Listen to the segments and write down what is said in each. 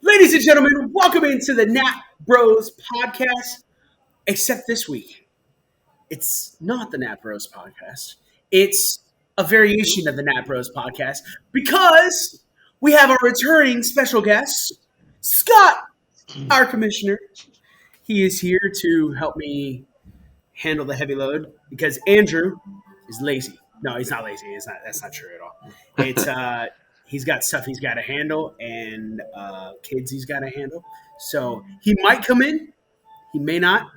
Ladies and gentlemen, welcome into the Nat Bros podcast. Except this week, it's not the Nat Bros podcast. It's a variation of the Nat Bros podcast because we have our returning special guest, Scott, our commissioner. He is here to help me handle the heavy load because Andrew is lazy. No, he's not lazy. It's not. That's not true at all. It's he's got stuff he's got to handle and kids he's got to handle. So he might come in. He may not.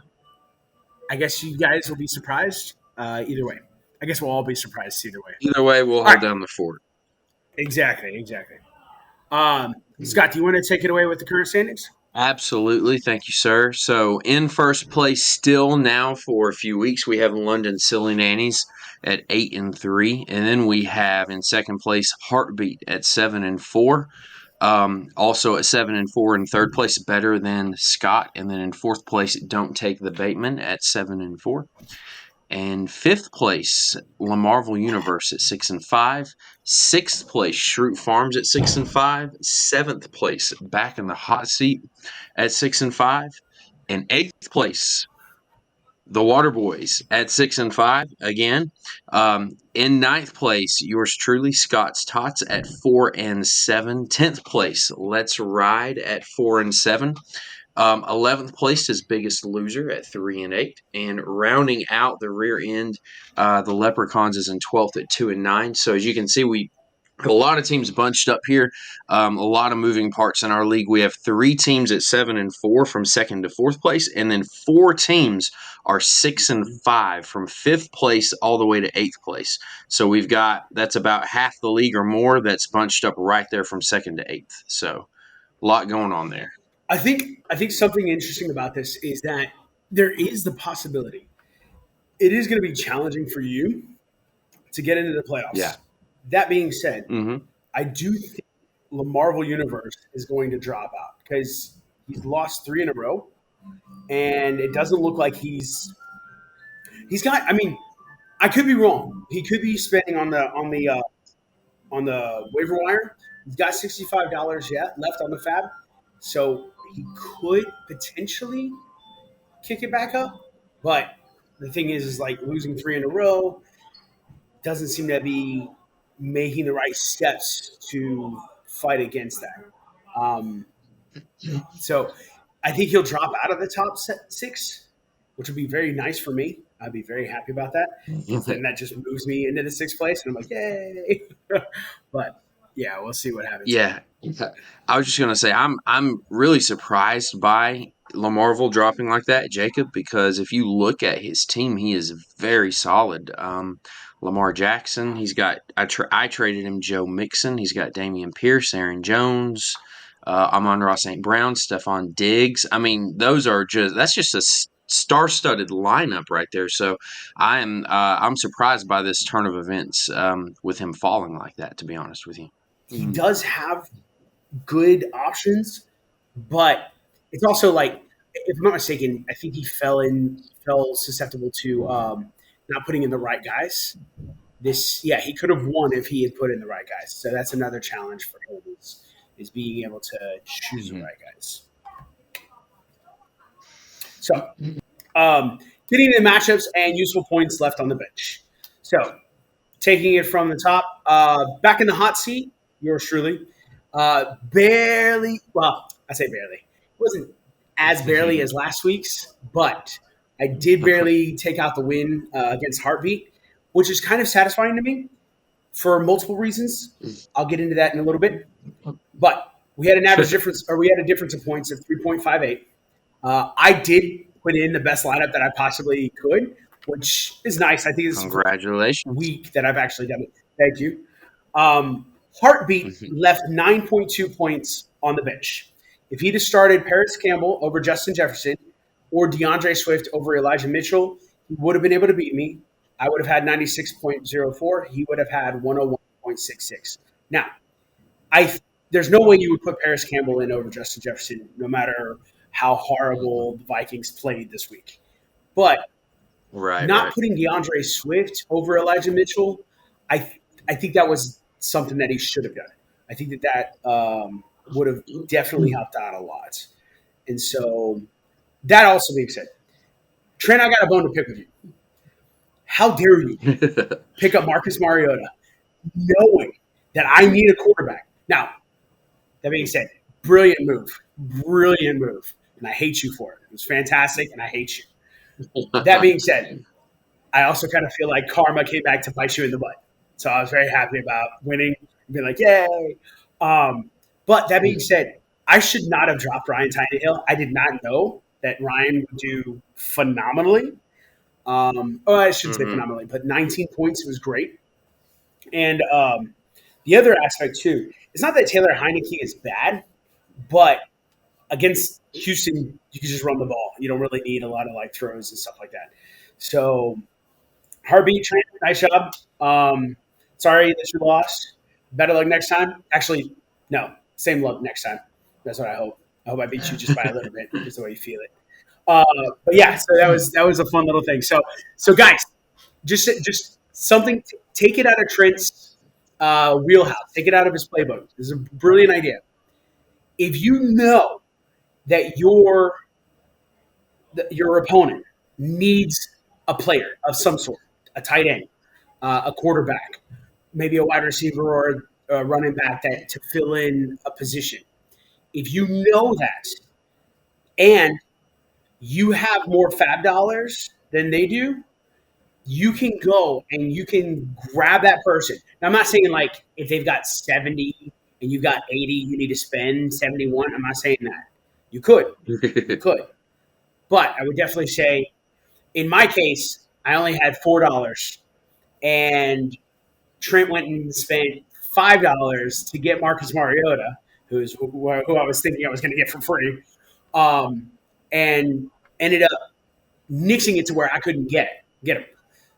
I guess you guys will be surprised. Either way, I guess we'll all be surprised either way. Either way, we'll hold down the fort. Exactly. Scott, do you want to take it away with the current standings? Absolutely. Thank you, sir. So in first place still now for a few weeks, we have London Silly Nannies at 8-3. And then we have in second place Heartbeat at 7-4. Also at 7-4 in third place, better than Scott. And then in fourth place, Don't Take the Bate-man at 7-4. And fifth place, Lamarvel Universe at 6-5. Sixth place, Schrute Farms at 6-5. Seventh place, Back in the Hot Seat at 6-5. And eighth place, the Waterboys at 6-5 again. In ninth place, yours truly, Scott's Tots at 4-7. 10th place, Let's Ride at 4-7. 11th place is Biggest Loser at 3-8, and rounding out the rear end, the Leprechauns is in 12th at 2-9. So as you can see, we have a lot of teams bunched up here. A lot of moving parts in our league. We have 3 teams at 7-4 from second to fourth place, and then 4 teams are 6-5 from fifth place all the way to 8th place. So we've got that's about half the league or more that's bunched up right there from second to 8th. So a lot going on there. I think something interesting about this is that there is the possibility it is going to be challenging for you to get into the playoffs. Yeah. That being said, Mm-hmm. I do think Lamarvel Universe is going to drop out because he's lost 3 in a row, and it doesn't look like he's got. I mean, I could be wrong. He could be spending on the waiver wire. He's got $65 left on the fab, so he could potentially kick it back up. But the thing is like losing 3 in a row doesn't seem to be making the right steps to fight against that. So I think he'll drop out of the top 6, which would be very nice for me. I'd be very happy about that. And that just moves me into the 6th place, and I'm like, yay! But yeah, we'll see what happens. Yeah, I was just gonna say I'm really surprised by Lamarvel dropping like that, Jacob, because if you look at his team, he is very solid. Lamar Jackson, he's got I traded him Joe Mixon, he's got Damian Pierce, Aaron Jones, Amon-Ra St. Brown, Stephon Diggs. I mean, that's just a star-studded lineup right there. So I'm surprised by this turn of events with him falling like that. To be honest with you. He does have good options, but it's also like, if I'm not mistaken, I think he fell susceptible to not putting in the right guys. He could have won if he had put in the right guys. So that's another challenge for him is being able to choose the right guys. So, getting the matchups and useful points left on the bench. So, taking it from the top, back in the hot seat, yours truly. Barely, well, I say barely. It wasn't as barely as last week's, but I did barely take out the win against Heartbeat, which is kind of satisfying to me for multiple reasons. I'll get into that in a little bit. But we had an average difference, or we had a difference of points of 3.58. I did put in the best lineup that I possibly could, which is nice. I think it's Congratulations. a week that I've actually done it. Thank you. Heartbeat left 9.2 points on the bench. If he'd have started Paris Campbell over Justin Jefferson or DeAndre Swift over Elijah Mitchell, he would have been able to beat me. I would have had 96.04. He would have had 101.66. Now, there's no way you would put Paris Campbell in over Justin Jefferson, no matter how horrible the Vikings played this week. But putting DeAndre Swift over Elijah Mitchell, I think that was something that he should have done. I think that would have definitely helped out a lot. And so that also being said, Trent, I got a bone to pick with you. How dare you pick up Marcus Mariota knowing that I need a quarterback? Now, that being said, brilliant move. Brilliant move. And I hate you for it. It was fantastic, and I hate you. That being said, I also kind of feel like karma came back to bite you in the butt. So I was very happy about winning, being like, yay. But that being said, I should not have dropped Ryan Tannehill. I did not know that Ryan would do phenomenally. I shouldn't say phenomenally, but 19 points was great. And the other aspect, too, it's not that Taylor Heineke is bad, but against Houston, you can just run the ball. You don't really need a lot of like throws and stuff like that. So, heartbeat, Trent, nice job. Sorry that you lost. Better luck next time. Actually, no, same luck next time. That's what I hope. I hope I beat you just by a little bit, just the way you feel it. But yeah, so that was a fun little thing. So guys, just something. Take it out of Trent's wheelhouse. Take it out of his playbook. This is a brilliant idea. If you know that your opponent needs a player of some sort, a tight end, a quarterback, maybe a wide receiver or a running back that to fill in a position. If you know that, and you have more fab dollars than they do, you can go and you can grab that person. Now, I'm not saying like if they've got 70 and you've got 80, you need to spend 71. I'm not saying that. You could. You could. But I would definitely say, in my case, I only had $4, and Trent went and spent $5 to get Marcus Mariota, who I was thinking I was going to get for free, and ended up nixing it to where I couldn't get him.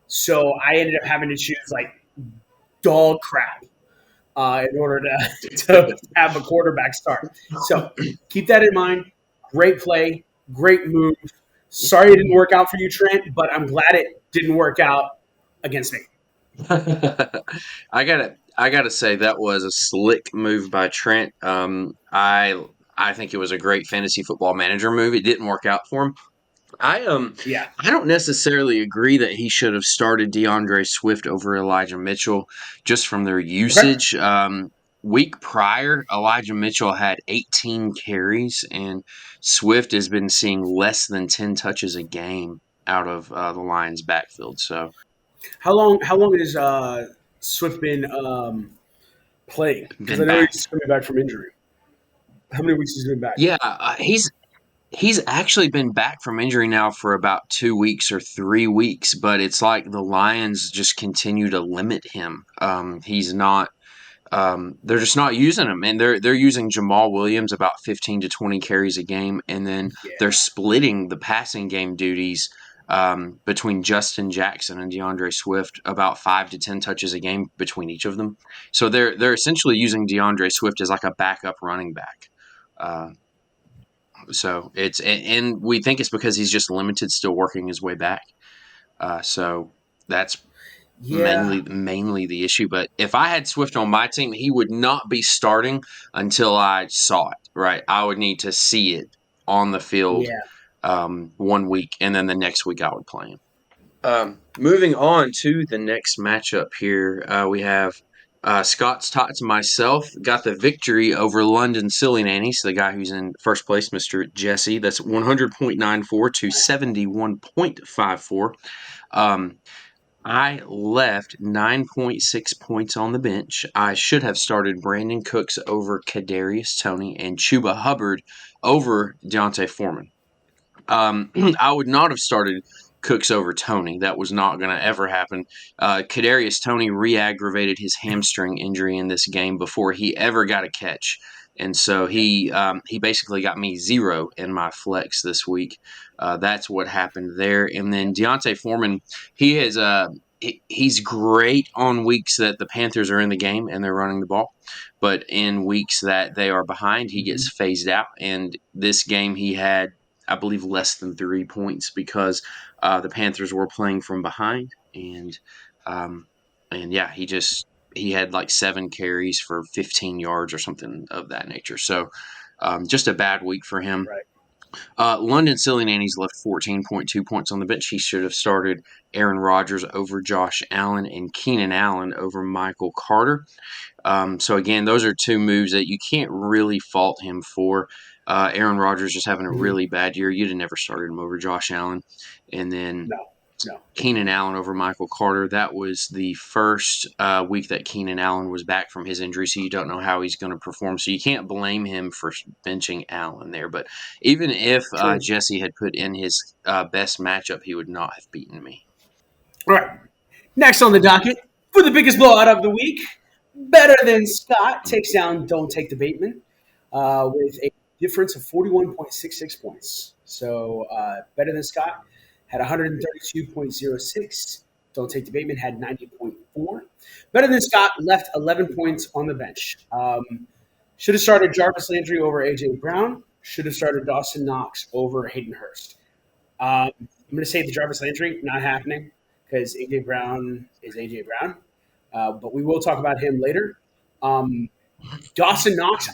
So I ended up having to choose like dog crap in order to have a quarterback start. So keep that in mind. Great play, great move. Sorry it didn't work out for you, Trent, but I'm glad it didn't work out against me. I gotta say that was a slick move by Trent. I think it was a great fantasy football manager move. It didn't work out for him. Yeah. I don't necessarily agree that he should have started DeAndre Swift over Elijah Mitchell just from their Okay. usage. Week prior, Elijah Mitchell had 18 carries, and Swift has been seeing less than 10 touches a game out of the Lions' backfield. So How long has Swift been playing? Because I been know back. he's coming back from injury. How many weeks has he been back? Yeah, he's actually been back from injury now for about 2 weeks or 3 weeks, but it's like the Lions just continue to limit him. He's not. They're just not using him, and they're using Jamal Williams about 15 to 20 carries a game, and then Yeah. they're splitting the passing game duties between Justin Jackson and DeAndre Swift about 5 to 10 touches a game between each of them. So they're essentially using DeAndre Swift as like a backup running back. Uh, so and we think it's because he's just limited, still working his way back. So that's Yeah. mainly the issue. But if I had Swift on my team, he would not be starting until I saw it. Right, I would need to see it on the field Yeah. 1 week, and then the next week I would play him. Moving on to the next matchup here, we have Scott's Tots and myself got the victory over London Silly Nannies, the guy who's in first place, Mr. Jesse. That's 100.94 to 71.54. I left 9.6 points on the bench. I should have started Brandon Cooks over Kadarius Toney and Chuba Hubbard over Deontay Foreman. I would not have started Cooks over Toney. That was not going to ever happen. Kadarius Toney re-aggravated his hamstring injury in this game before he ever got a catch, and so he basically got me 0 in my flex this week. That's what happened there. And then Deontay Foreman, he has he's great on weeks that the Panthers are in the game and they're running the ball, but in weeks that they are behind, he gets phased out. And this game he had, I believe, less than 3 points because the Panthers were playing from behind, and yeah, he had like 7 carries for 15 yards or something of that nature. So just a bad week for him. Right. London Silly Nannies left 14.2 points on the bench. He should have started Aaron Rodgers over Josh Allen and Keenan Allen over Michael Carter. So again, those are 2 moves that you can't really fault him for. Aaron Rodgers just having a really bad year. You'd have never started him over Josh Allen. And then No. Keenan Allen over Michael Carter. That was the first week that Keenan Allen was back from his injury, so you don't know how he's going to perform. So you can't blame him for benching Allen there. But even if Jesse had put in his best matchup, he would not have beaten me. All right. Next on the docket, for the biggest blowout of the week, Better Than Scott takes down Don't Take the Bateman with a difference of 41.66 points. So Better Than Scott had 132.06. Don't Take the Bateman had 90.4. Better Than Scott left 11 points on the bench. Should have started Jarvis Landry over A.J. Brown. Should have started Dawson Knox over Hayden Hurst. I'm going to say the Jarvis Landry, not happening because A.J. Brown is A.J. Brown. But we will talk about him later. Dawson Knox,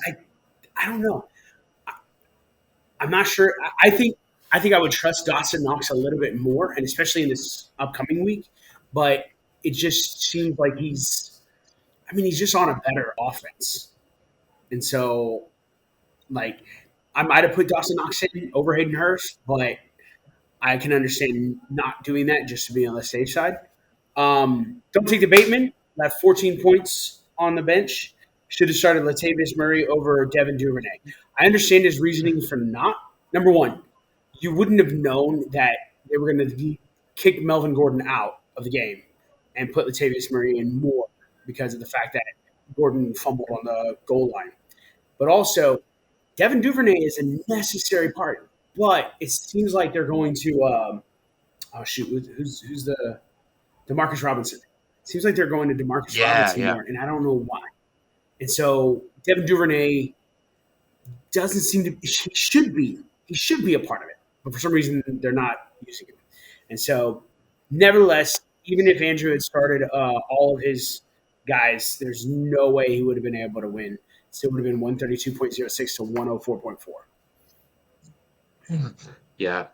I don't know. I'm not sure. I think I would trust Dawson Knox a little bit more, and especially in this upcoming week. But it just seems like he's just on a better offense. And so, like, I might have put Dawson Knox in over Hayden Hurst, but I can understand not doing that just to be on the safe side. Don't Take the Bateman, left 14 points on the bench. Should have started Latavius Murray over Devin Duvernay. I understand his reasoning for not. Number one, you wouldn't have known that they were going to kick Melvin Gordon out of the game and put Latavius Murray in more because of the fact that Gordon fumbled on the goal line. But also, Devin Duvernay is a necessary part. But it seems like they're going to who's the Demarcus Robinson? It seems like they're going to Demarcus Robinson more, and I don't know why. And so Devin Duvernay doesn't seem to. He should be a part of it, but for some reason they're not using him. And so, nevertheless, even if Andrew had started all of his guys, there's no way he would have been able to win. It still would have been 132.06 to 104.4. Yeah.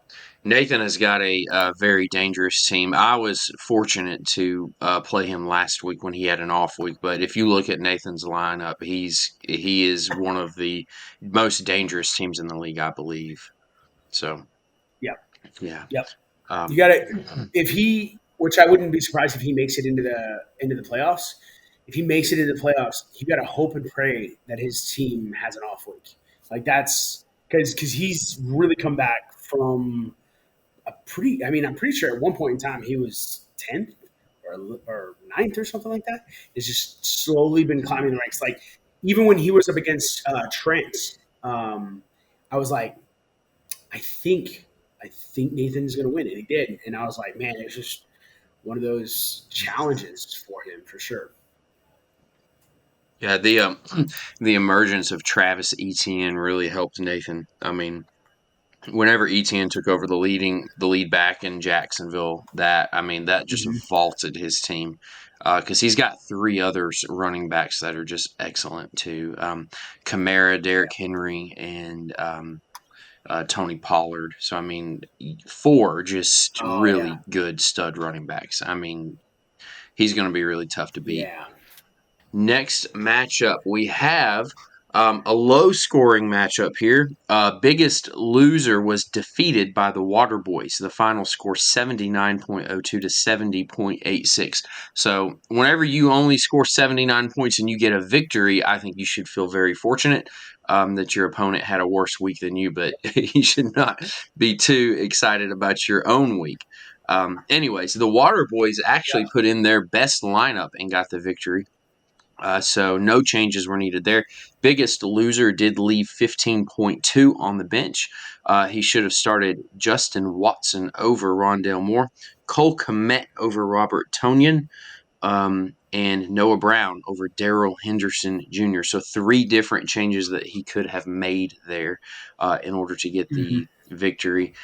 Nathan has got a very dangerous team. I was fortunate to play him last week when he had an off week, but if you look at Nathan's lineup, he is one of the most dangerous teams in the league, I believe. So, Yep. Yeah. Yep. You got to which I wouldn't be surprised if he makes it into the playoffs. If he makes it into the playoffs, you got to hope and pray that his team has an off week. Like that's because he's really come back from I'm pretty sure at one point in time he was 10th or 9th or something like that. It's just slowly been climbing the ranks. Like even when he was up against Trent, I was like, I think Nathan's going to win, and he did. And I was like, man, it's just one of those challenges for him for sure. Yeah, the emergence of Travis Etienne really helped Nathan. I mean, whenever Etienne took over the lead back in Jacksonville, that just vaulted his team because he's got 3 others running backs that are just excellent too. Kamara, Derrick Henry, and Tony Pollard. So 4 just really good stud running backs. He's going to be really tough to beat. Yeah. Next matchup, we have a low-scoring matchup here. Biggest Loser was defeated by the Waterboys. The final score 79.02 to 70.86. So whenever you only score 79 points and you get a victory, I think you should feel very fortunate that your opponent had a worse week than you, but you should not be too excited about your own week. Anyways, the Waterboys actually put in their best lineup and got the victory. So no changes were needed there. Biggest Loser did leave 15.2 on the bench. He should have started Justin Watson over Rondale Moore, Cole Kmet over Robert Tonyan, and Noah Brown over Darrell Henderson Jr. So 3 different changes that he could have made there in order to get the victory.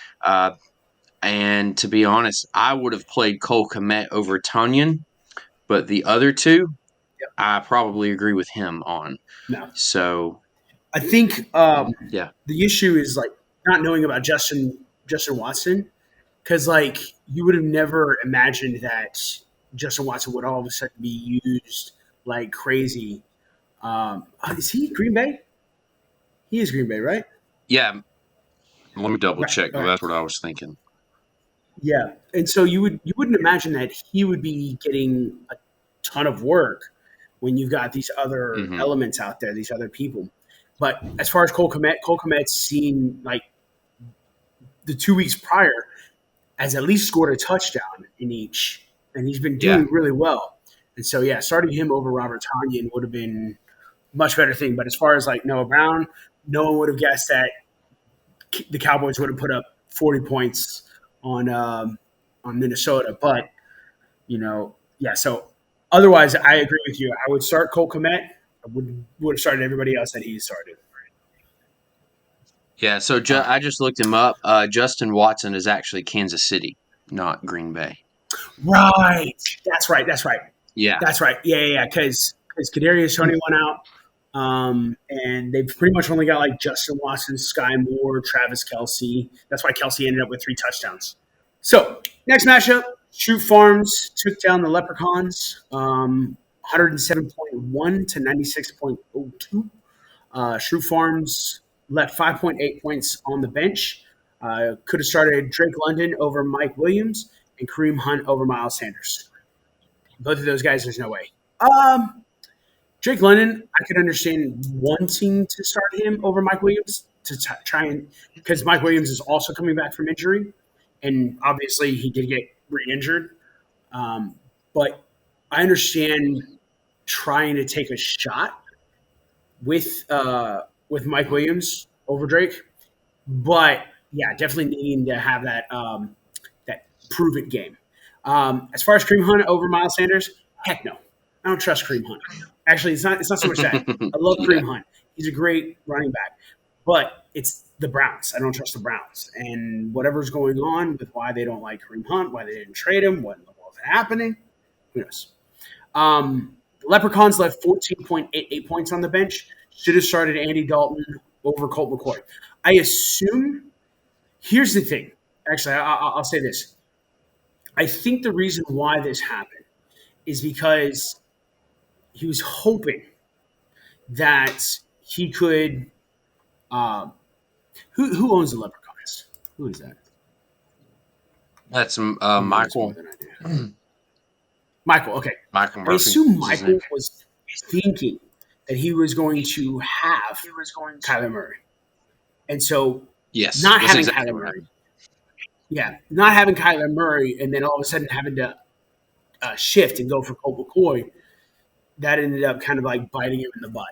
And to be honest, I would have played Cole Kmet over Tonyan, but the other 2, I probably agree with him on. No, So I think yeah. the issue is like not knowing about Justin Watson because like you would have never imagined that Justin Watson would all of a sudden be used like crazy. Is he Green Bay? He is Green Bay, right? Yeah. Let me double Right. check. Okay. That's what I was thinking. Yeah, and so you wouldn't imagine that he would be getting a ton of work when you've got these other Hmm. elements out there, these other people. But as far as Cole Komet's seen like the 2 weeks prior has at least scored a touchdown in each, and he's been Yeah. doing really well. And so yeah, starting him over Robert Tonyan would have been a much better thing. But as far as like Noah Brown, no one would have guessed that the Cowboys would have put up 40 points on Minnesota. But yeah. So otherwise, I agree with you. I would start Cole Kmet. I would have started everybody else that he started. Yeah. So Uh, I just looked him up. Justin Watson is actually Kansas City, not Green Bay. right. That's right. That's right. Yeah. That's right. Yeah, yeah. Because Kadarius Toney went out. And they've pretty much only got like Justin Watson, Sky Moore, Travis Kelsey. That's why Kelsey ended up with 3 touchdowns. So next matchup, Schrute Farms took down the Leprechauns, 107.1 to 96.02. Schrute Farms left 5.8 points on the bench. Could have started Drake London over Mike Williams and Kareem Hunt over Miles Sanders. Both of those guys, there's no way. Drake London, I could understand wanting to start him over Mike Williams to try and because Mike Williams is also coming back from injury, and obviously he did get re-injured. But I understand trying to take a shot with Mike Williams over Drake, but yeah, definitely needing to have that prove it game. As far as Kareem Hunt over Miles Sanders, heck no, I don't trust Kareem Hunt. Actually, it's not so much that I love Yeah. Kareem Hunt. He's a great running back, but it's the Browns. I don't trust the Browns, and whatever's going on with why they don't like Kareem Hunt, why they didn't trade him, what was happening, who knows? Leprechauns left 14.88 points on the bench. Should have started Andy Dalton over Colt McCoy. I assume. Here's the thing. Actually, I'll say this. I think the reason why this happened is because he was hoping that he could. Uh, who owns the Leprechauns? Who is that? That's He knows more Michael. than I do. Michael. Okay. Michael I Murphy assume is his name. Michael was thinking that he was going to have Kyler Murray, and so Yes, not that's having exactly Kyler what Murray, happened. yeah, not having Kyler Murray, and then all of a sudden having to shift and go for Colt McCoy, that ended up kind of like biting him in the butt.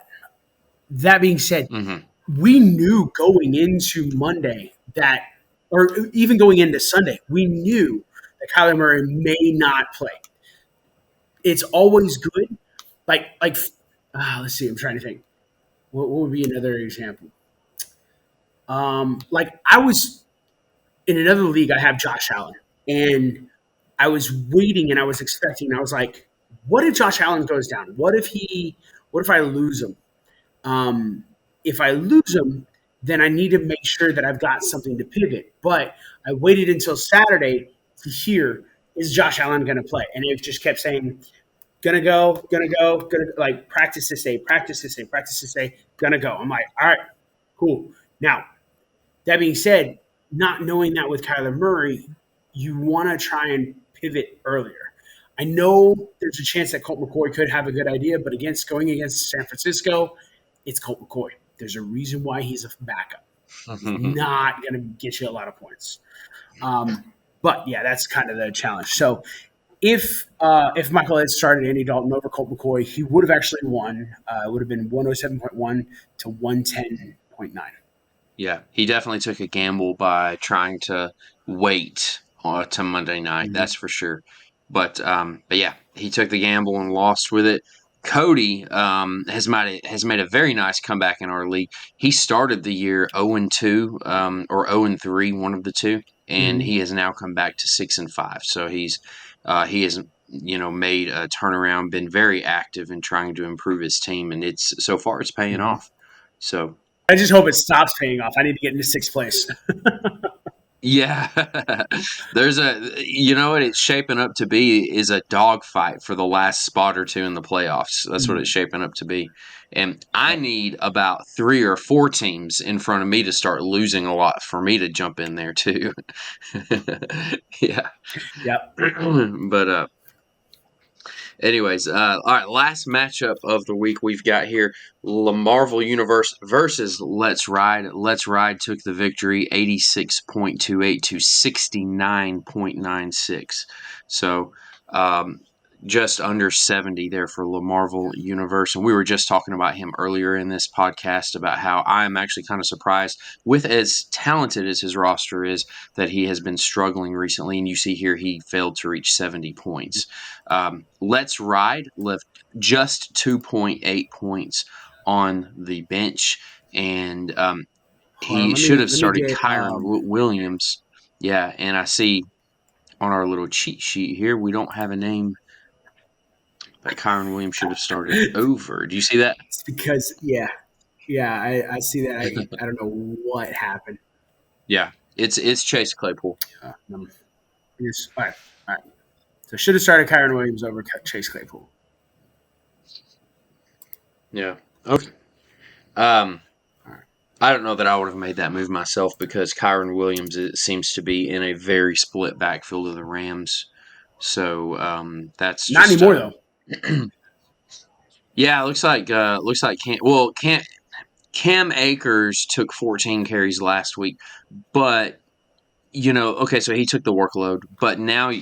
That being said, Hmm. we knew going into Monday that, or even going into Sunday, we knew that Kyler Murray may not play. It's always good. Let's see, I'm trying to think. What would be another example? Like I was in another league, I have Josh Allen, and I was waiting and I was expecting. I was like, what if Josh Allen goes down? What if I lose him? Um, if I lose him, then I need to make sure that I've got something to pivot. But I waited until Saturday to hear is Josh Allen going to play, and it just kept saying gonna go, gonna like practice this day, practice this day, practice this day, gonna go. I'm like, all right, cool. Now that being said, not knowing that with Kyler Murray, you want to try and pivot earlier. I know there's a chance that Colt McCoy could have a good idea, but going against San Francisco, it's Colt McCoy. There's a reason why he's a backup. He's not going to get you a lot of points. But yeah, that's kind of the challenge. So if Michael had started Andy Dalton over Colt McCoy, he would have actually won. It would have been 107.1 to 110.9. Yeah, he definitely took a gamble by trying to wait to Monday night. Mm-hmm. That's for sure. But yeah, he took the gamble and lost with it. Cody has made a very nice comeback in our league. He started the year 0-2 or 0-3, one of the two, and Mm-hmm. he has now come back to 6-5. So he is made a turnaround, been very active in trying to improve his team, and so far it's paying Mhm. off. So I just hope it stops paying off. I need to get into sixth place. yeah, there's what it's shaping up to be is a dogfight for the last spot or two in the playoffs. That's what it's shaping up to be. And I Yep. need about 3 or 4 teams in front of me to start losing a lot for me to jump in there too. Yeah. Yep. But anyways, all right, last matchup of the week we've got here: Lamarvel Universe versus Let's Ride. Let's Ride took the victory, 86.28 to 69.96. So, just under 70 there for Lamarvel Universe. And we were just talking about him earlier in this podcast about how I am actually kind of surprised, with as talented as his roster is, that he has been struggling recently. And you see here he failed to reach 70 points. Let's Ride left just 2.8 points on the bench, and Hold on. he should have Let me started get. Kyron Williams. Yeah, and I see on our little cheat sheet here we don't have a name, but Kyron Williams should have started over. Do you see that? It's because I see that. I don't know what happened. Yeah, it's Chase Claypool. Yes. All right. So should have started Kyron Williams over Chase Claypool. Yeah. Okay. I don't know that I would have made that move myself because Kyron Williams seems to be in a very split backfield of the Rams. So that's Not just anymore though. yeah. It looks like Cam Akers took 14 carries last week, but okay, so he took the workload. But now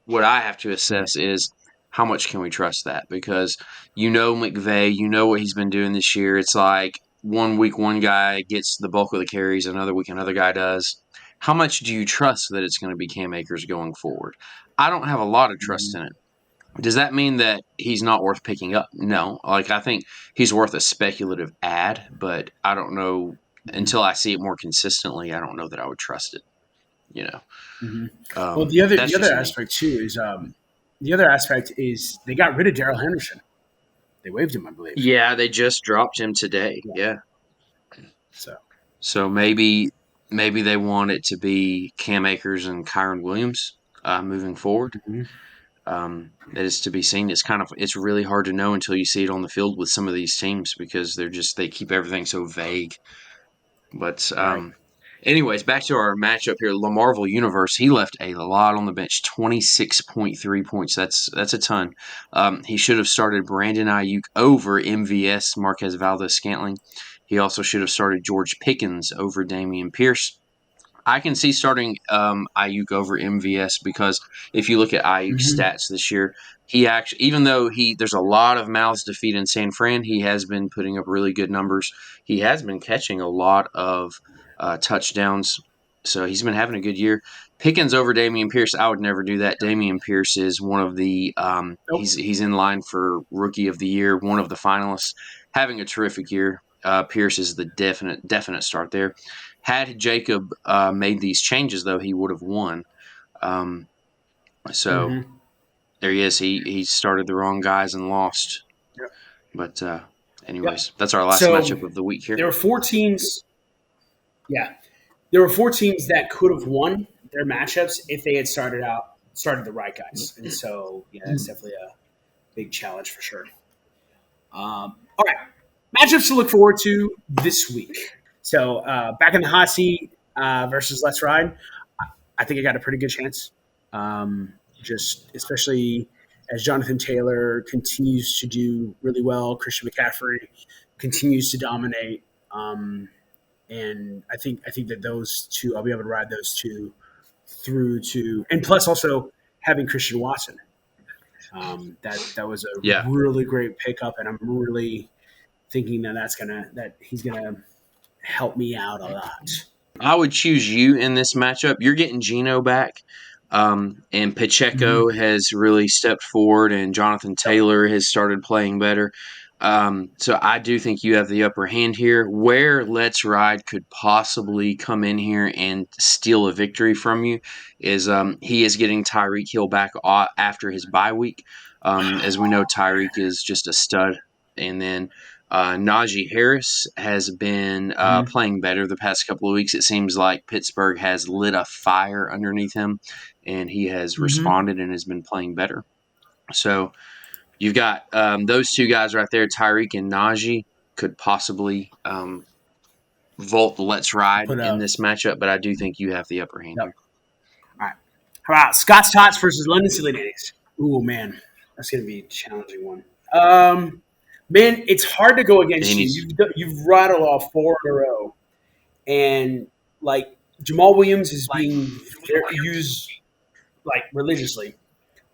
what I have to assess is how much can we trust that, because McVay, what he's been doing this year. It's like one week one guy gets the bulk of the carries, another week another guy does. How much do you trust that it's going to be Cam Akers going forward? I don't have a lot of trust in it. Does that mean that he's not worth picking up? No. Like, I think he's worth a speculative ad, but I don't know until I see it more consistently. I don't know that I would trust it. You know, Well, that's the other just me. aspect too is the other aspect is they got rid of Darrell Henderson. They waived him, I believe. Yeah, they just dropped him today. Yeah. So maybe they want it to be Cam Akers and Kyron Williams moving forward. That is to be seen. It's really hard to know until you see it on the field with some of these teams, because they keep everything so vague. But Right. anyways, back to our matchup here. Lamarvel Universe, he left a lot on the bench, 26.3 points. That's a ton. He should have started Brandon Ayuk over MVS Marquez Valdez-Scantling. He also should have started George Pickens over Dameon Pierce. I can see starting Ayuk over MVS, because if you look at Ayuk's stats this year, he actually, even though there's a lot of mouths to feed in San Fran, he has been putting up really good numbers. He has been catching a lot of touchdowns, so he's been having a good year. Pickens over Dameon Pierce, I would never do that. Dameon Pierce is one of the Nope. he's in line for Rookie of the Year, one of the finalists, having a terrific year. Pierce is the definite start there. Had Jacob made these changes, though, he would have won. So there he is. He started the wrong guys and lost. Yep. But Yep. anyways, that's our last So matchup of the week here. there were 4 teams. Yeah, there were 4 teams that could have won their matchups if they had started the right guys, and so that's definitely a big challenge for sure. All right, matchups to look forward to this week. So back in the hot seat versus Let's Ride, I think I got a pretty good chance. Just especially as Jonathan Taylor continues to do really well, Christian McCaffrey continues to dominate, and I think that those two, I'll be able to ride those two through to, and plus also having Christian Watson. That was a really great pickup, and I'm really thinking that he's gonna help me out a lot. I would choose you in this matchup. You're getting Geno back, and Pacheco has really stepped forward, and Jonathan Taylor has started playing better. So I do think you have the upper hand here. Where Let's Ride could possibly come in here and steal a victory from you is he is getting Tyreek Hill back after his bye week. As we know, Tyreek is just a stud. And then Najee Harris has been playing better the past couple of weeks. It seems like Pittsburgh has lit a fire underneath him, and he has responded and has been playing better. So you've got those two guys right there, Tyreek and Najee, could possibly vault the Let's Ride Put in up. this matchup, but I do think you have the upper hand Yep. here. All right. How about Scott's Tots versus London Silly Nannies? Ooh, man. That's going to be a challenging one. Man, it's hard to go against you. You've rattled off 4 in a row. And, like, Jamal Williams is being used, like, religiously.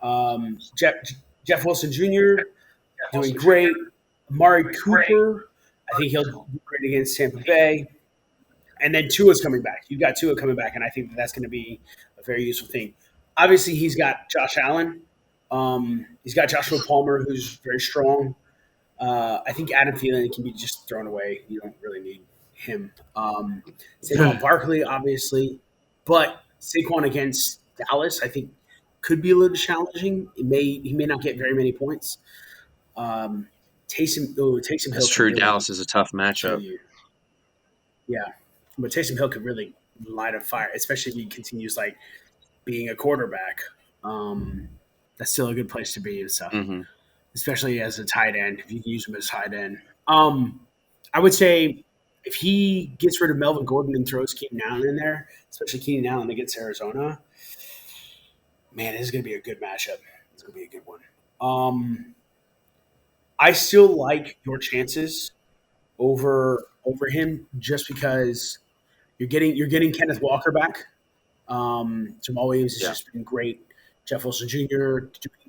Jeff Wilson Jr. doing great. Amari Cooper, I think he'll do great against Tampa Bay. And then Tua's coming back. You've got Tua coming back, and I think that's going to be a very useful thing. Obviously, he's got Josh Allen. He's got Joshua Palmer, who's very strong. I think Adam Thielen can be just thrown away. You don't really need him. Saquon Barkley, obviously. But Saquon against Dallas, I think, could be a little challenging. He may not get very many points. Taysom Hill. That's true. Really, Dallas is a tough matchup. Yeah. But Taysom Hill could really light a fire, especially if he continues like being a quarterback. That's still a good place to be and stuff, especially as a tight end. If you can use him as tight end, I would say if he gets rid of Melvin Gordon and throws Keenan Allen in there, especially Keenan Allen against Arizona, man, this is going to be a good matchup. It's going to be a good one. I still like your chances over him just because you're getting Kenneth Walker back. Jamal Williams has just been great. Jeff Wilson Jr.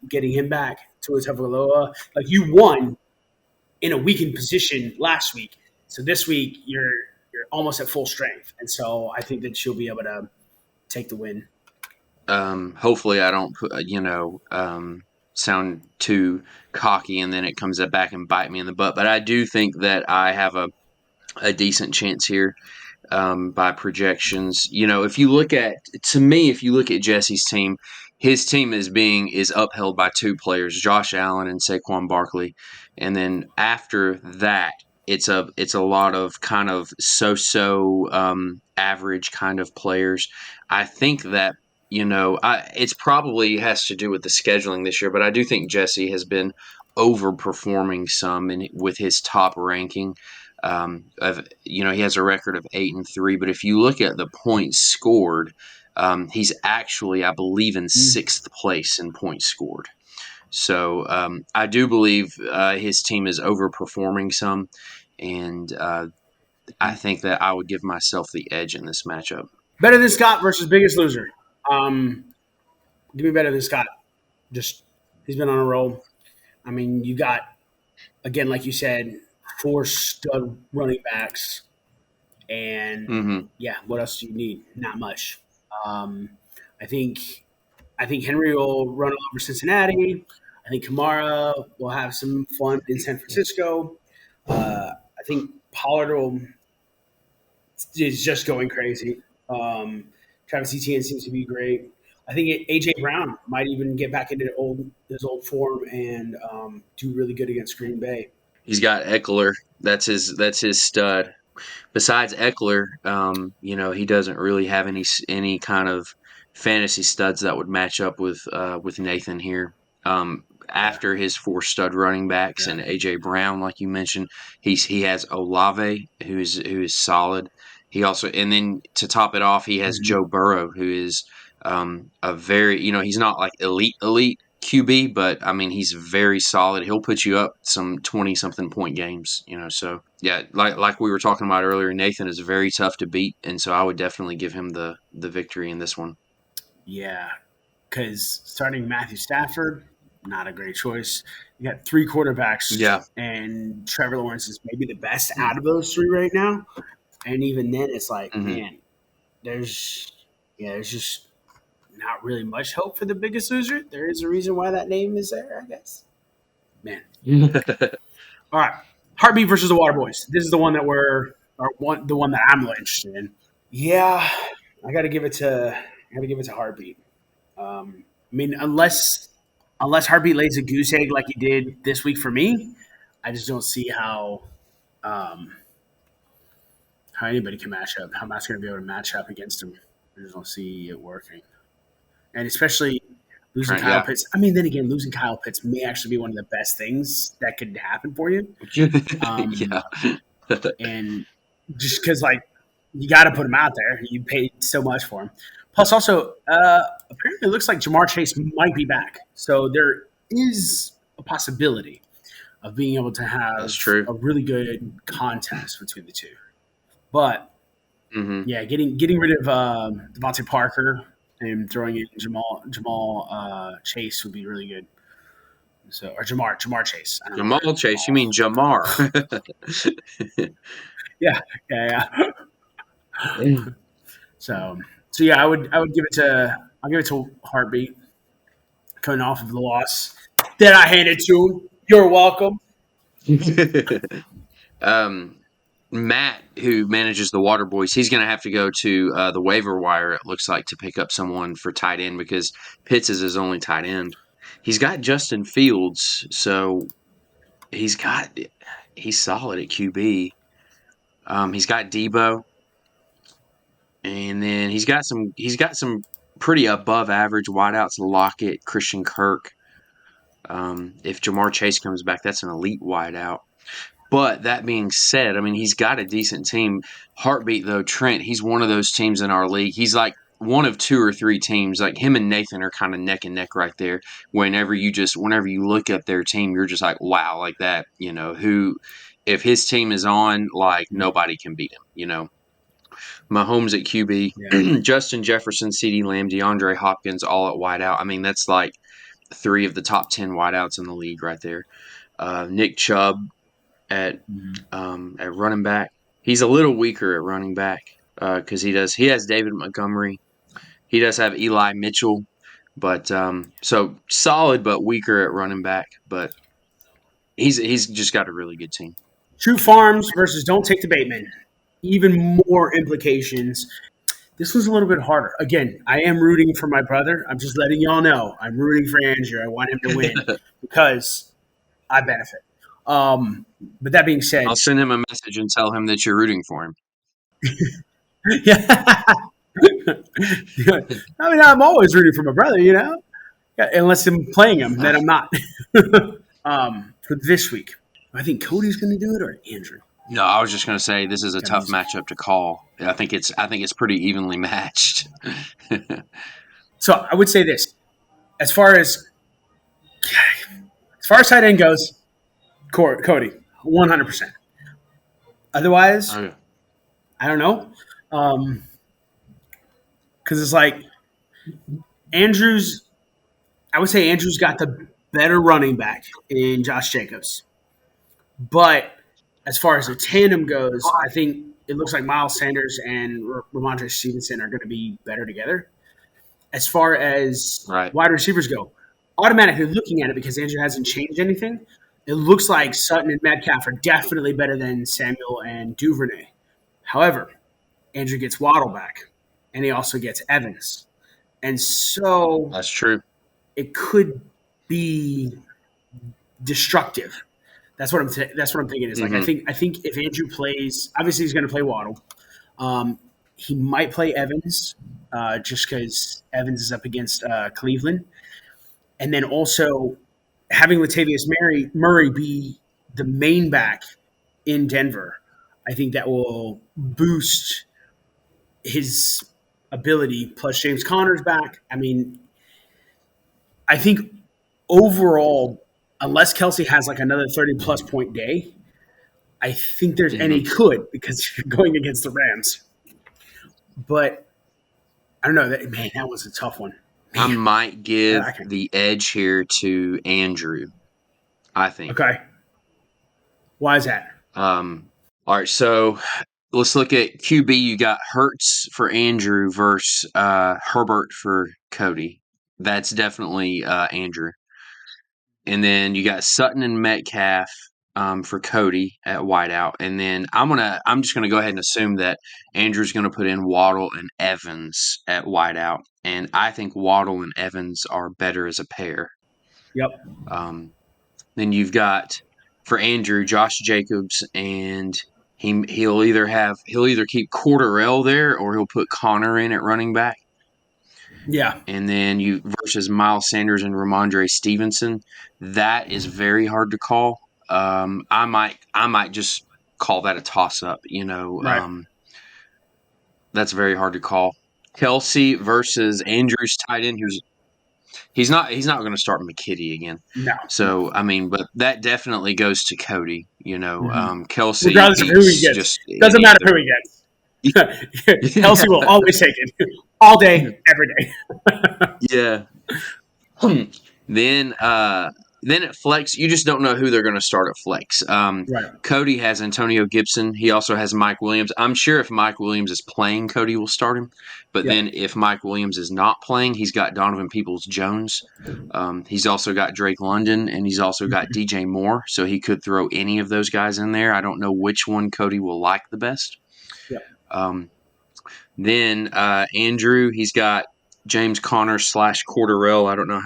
getting him back. Tua Tagovailoa. Like you won in a weakened position last week, so this week you're almost at full strength, and so I think that you'll be able to take the win. Hopefully, I don't sound too cocky, and then it comes back and bite me in the butt. But I do think that I have a decent chance here by projections. If you look at Jesse's team, his team is upheld by 2 players, Josh Allen and Saquon Barkley, and then after that, it's a lot of kind of average kind of players. I think that it's probably has to do with the scheduling this year, but I do think Jesse has been overperforming some with his top ranking. He has a record of 8-3, but if you look at the points scored, he's actually, I believe, in 6th place in points scored. So I do believe his team is overperforming some, and I think that I would give myself the edge in this matchup. Better than Scott versus Biggest Loser. Give me better than Scott. Just he's been on a roll. I mean, you got again, like you said, 4 stud running backs, and what else do you need? Not much. I think Henry will run all over Cincinnati. I think Kamara will have some fun in San Francisco. I think Pollard is just going crazy. Travis Etienne seems to be great. I think A.J. Brown might even get back into his old form and do really good against Green Bay. He's got Eckler. That's his stud. Besides Eckler, he doesn't really have any kind of fantasy studs that would match up with Nathan here. After his 4 stud running backs and A.J. Brown, like you mentioned, he has Olave, who is solid. He also, and then to top it off, he has Joe Burrow, who is a very, he's not like elite QB, but I mean he's very solid. He'll put you up some 20-something point games, So yeah, like we were talking about earlier, Nathan is very tough to beat, and so I would definitely give him the victory in this one. Yeah, because starting Matthew Stafford, not a great choice. You got 3 quarterbacks, and Trevor Lawrence is maybe the best out of those 3 right now. And even then, it's like, man, there's just not really much hope for the Biggest Loser. There is a reason why that name is there, I guess. Man. All right, Heartbeat versus the Waterboys. This is the one that the one that I'm really interested in. Yeah, I got to give it to Heartbeat. I mean, unless Heartbeat lays a goose egg like he did this week for me, I just don't see um, how anybody can match up. How Matt's going to be able to match up against him. I just don't see it working. And especially losing Trent, Kyle yeah. Pitts. I mean, then again, losing Kyle Pitts may actually be one of the best things that could happen for you. Yeah. And just because, like, you got to put him out there. You paid so much for him. Plus, also, apparently, it looks like Jamar Chase might be back. So there is a possibility of being able to That's have true. a really good contest between the two. But Hmm. yeah, getting rid of Devontae Parker and throwing in Jamal Chase would be really good. So or Jamar Chase. I don't know where Jamal Chase, you Jamal. mean Jamar. Yeah, yeah, yeah. So yeah, I would give it to Heartbeat coming off of the loss that I handed to him. You're welcome. um, Matt, who manages the Waterboys, he's going to have to go to the waiver wire, it looks like, to pick up someone for tight end because Pitts is his only tight end. He's got Justin Fields, so he's got he's solid at QB. He's got Debo, and then he's got some pretty above average wideouts: Lockett, Christian Kirk. If Jamar Chase comes back, that's an elite wideout. But that being said, I mean, he's got a decent team. Heartbeat, though, Trent, he's one of those teams in our league. He's like one of two or three teams. Like him and Nathan are kind of neck and neck right there. Whenever you look at their team, you're just like, wow, like that, if his team is on, like nobody can beat him. Mahomes at Yeah. QB, Justin Jefferson, CeeDee Lamb, DeAndre Hopkins, all at wideout. I mean, that's like three of the top 10 wideouts in the league right there. Nick Chubb at Mhm. at running back. He's a little weaker at running back because he has David Montgomery. He does have Eli Mitchell, but so solid but weaker at running back. But he's just got a really good team. True Farms versus Don't Take the Bateman. Even more implications. This was a little bit harder. Again, I am rooting for my brother. I'm just letting y'all know. I'm rooting for Andrew. I want him to win because I benefit. But that being I'll said, send him a message and tell him that you're rooting for him. yeah. I mean, I'm always rooting for my brother, Yeah, unless I'm playing him, then I'm not. For this week, I think Cody's going to do it or Andrew. No, I was just going to say this is a Got tough music. matchup to call. I think it's pretty evenly matched. So I would say this: as far as tight end goes, Cody, 100%. Otherwise, Okay. I don't know, because it's like Andrews. I would say Andrews got the better running back in Josh Jacobs, but as far as the tandem goes, I think it looks like Miles Sanders and Ramondre Stevenson are going to be better together. As far as Right. wide receivers go, automatically looking at it because Andrew hasn't changed anything, it looks like Sutton and Metcalf are definitely better than Samuel and Duvernay. However, Andrew gets Waddle back, and he also gets Evans, and so That's true. it could be destructive. That's what I'm thinking. Is like Hmm. I think if Andrew plays, obviously he's going to play Waddle. Um, he might play Evans just because Evans is up against Cleveland, and then also having Latavius Murray be the main back in Denver. I think that will boost his ability. Plus James Conner's back. I mean, I think overall, unless Kelsey has like another 30 plus point day, I think there's and Hmm. he could because you're going against the Rams. But I don't know. That was a tough one. I Man, might give I can. the edge here to Andrew. I think. Okay. Why is that? All right, so let's look at QB. You got Hertz for Andrew versus Herbert for Cody. That's definitely Andrew. And then you got Sutton and Metcalf. for Cody at wideout, and then I'm just gonna go ahead and assume that Andrew's gonna put in Waddle and Evans at wideout, and I think Waddle and Evans are better as a pair. Yep. Then you've got for Andrew Josh Jacobs, and he'll either keep Cordarrelle there or he'll put Connor in at running back. Yeah. And then you versus Miles Sanders and Ramondre Stevenson. That is very hard to call. I might just call that a toss up. Right. That's very hard to call. Kelsey versus Andrews tight end. He's not going to start McKitty again. No. So I mean, but that definitely goes to Cody. Kelsey, Regardless of who he gets, doesn't matter who he gets. Kelsey will always take it all day, every day. Yeah. Then at flex, you just don't know who they're going to start at flex. Right. Cody has Antonio Gibson. He also has Mike Williams. I'm sure if Mike Williams is playing, Cody will start him. But then if Mike Williams is not playing, he's got Donovan Peoples-Jones. He's also got Drake London, and he's also got DJ Moore. So he could throw any of those guys in there. I don't know which one Cody will like the best. Then Andrew, he's got James Conner / Cordarrelle. I don't know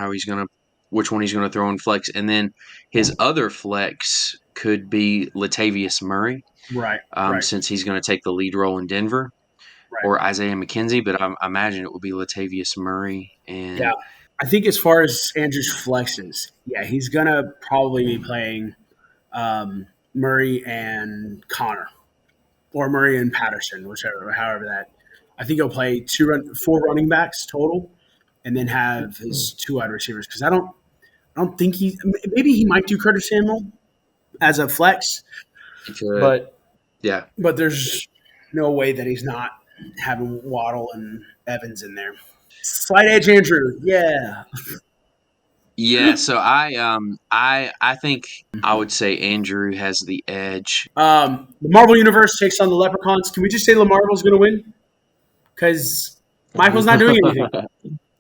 which one he's going to throw in flex. And then his other flex could be Latavius Murray. Right. Since he's going to take the lead role in Denver. Right. Or Isaiah McKenzie, but I imagine it will be Latavius Murray. And yeah, I think as far as Andrew's flexes, he's going to probably be playing Murray and Connor. Or Murray and Patterson, however that. I think he'll play 4 running backs total, and then have his 2 wide receivers. Because I don't think maybe he might do Curtis Samuel as a flex, but there's no way that he's not having Waddle and Evans in there. Slight edge, Andrew. Yeah. Yeah, so I think I would say Andrew has the edge. The Marvel Universe takes on the Leprechauns. Can we just say Lamarvel's going to win? Because Michael's not doing anything.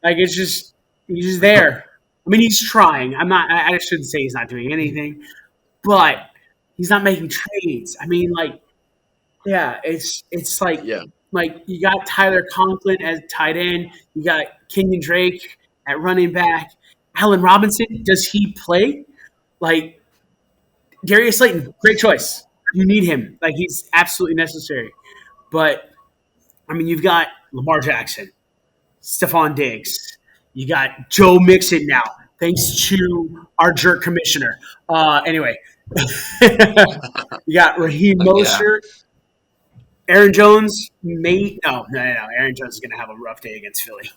He's just there. I mean, he's trying. I shouldn't say he's not doing anything, but he's not making trades. I mean, it's like you got Tyler Conklin as tight end. You got Kenyon Drake at running back. Allen Robinson, does he play? Darius Slayton, great choice. You need him. He's absolutely necessary. But I mean, you've got Lamar Jackson, Stephon Diggs. You got Joe Mixon now, thanks to our jerk commissioner. Anyway, you got Raheem Mostert, Aaron Jones. No. Aaron Jones is going to have a rough day against Philly.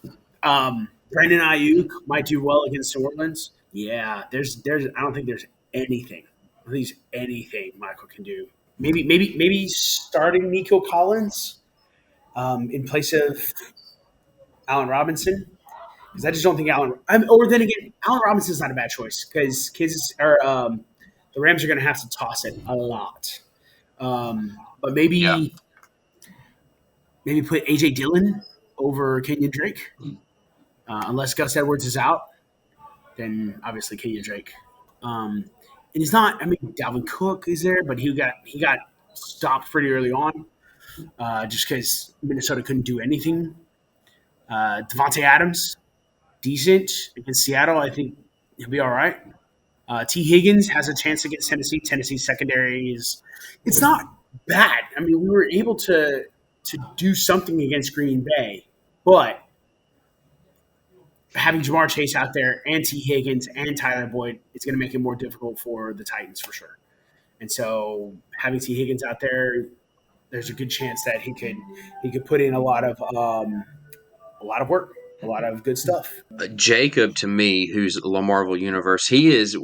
Brandon Ayuk might do well against New Orleans. Yeah, there's. I don't think there's anything. I don't think there's anything Michael can do. Maybe starting Nico Collins. In place of Allen Robinson, because I just don't think Allen Robinson's not a bad choice because the Rams are going to have to toss it a lot. But maybe put AJ Dillon over Kenyon Drake, unless Gus Edwards is out. Then obviously Kenyon Drake, and he's not. I mean, Dalvin Cook is there, but he got stopped pretty early on. Just because Minnesota couldn't do anything. Devontae Adams, decent against Seattle. I think he'll be all right. T. Higgins has a chance against Tennessee. Tennessee's secondary it's not bad. I mean, we were able to do something against Green Bay, but having Jamar Chase out there and T. Higgins and Tyler Boyd, it's going to make it more difficult for the Titans for sure. And so having T. Higgins out there, there's a good chance that he could put in a lot of work, a lot of good stuff. Jacob, to me, who's Lamarvel Universe, he's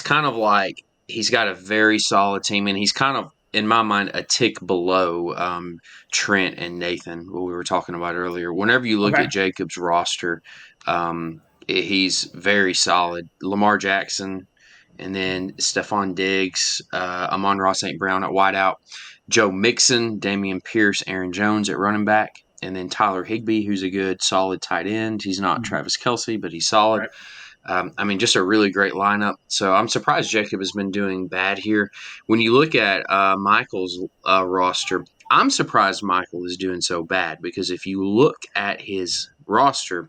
kind of like he's got a very solid team, and he's kind of, in my mind, a tick below Trent and Nathan, what we were talking about earlier. Whenever you look at Jacob's roster, he's very solid. Lamar Jackson, and then Stephon Diggs, Amon-Ra St. Brown at wideout. Joe Mixon, Damian Pierce, Aaron Jones at running back, and then Tyler Higbee, who's a good, solid tight end. He's not Travis Kelce, but he's solid. Just a really great lineup. So I'm surprised Jacob has been doing bad here. When you look at Michael's roster, I'm surprised Michael is doing so bad because if you look at his roster,